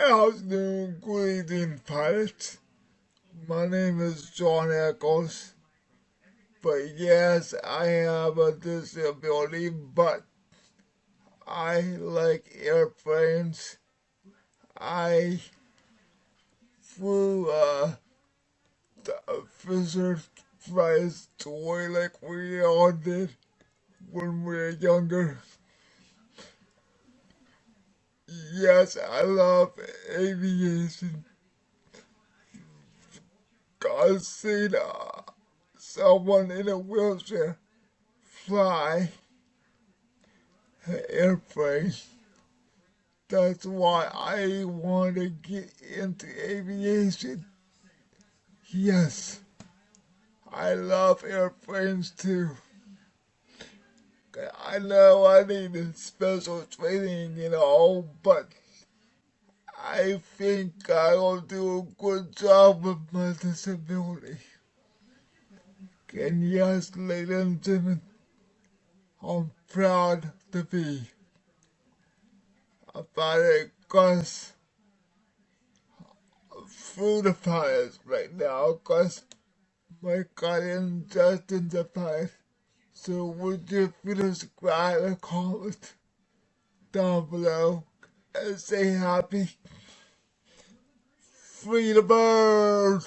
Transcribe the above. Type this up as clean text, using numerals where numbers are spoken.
Afternoon, good evening, pilots. My name is John Eccles, but yes, I have a disability, but I like airplanes. I flew the Fisher Price toy like we all did when we were younger. Yes, I love aviation. I've seen someone in a wheelchair fly an airplane. That's why I want to get into aviation. Yes, I love airplanes too. I know I need special training and all, but I think I'll do a good job with my disability. And yes, ladies and gentlemen, I'm proud to be about it because through the pilots right now, because my cousin Justin's a pilot. So would you please subscribe and comment down below and say happy free the bird.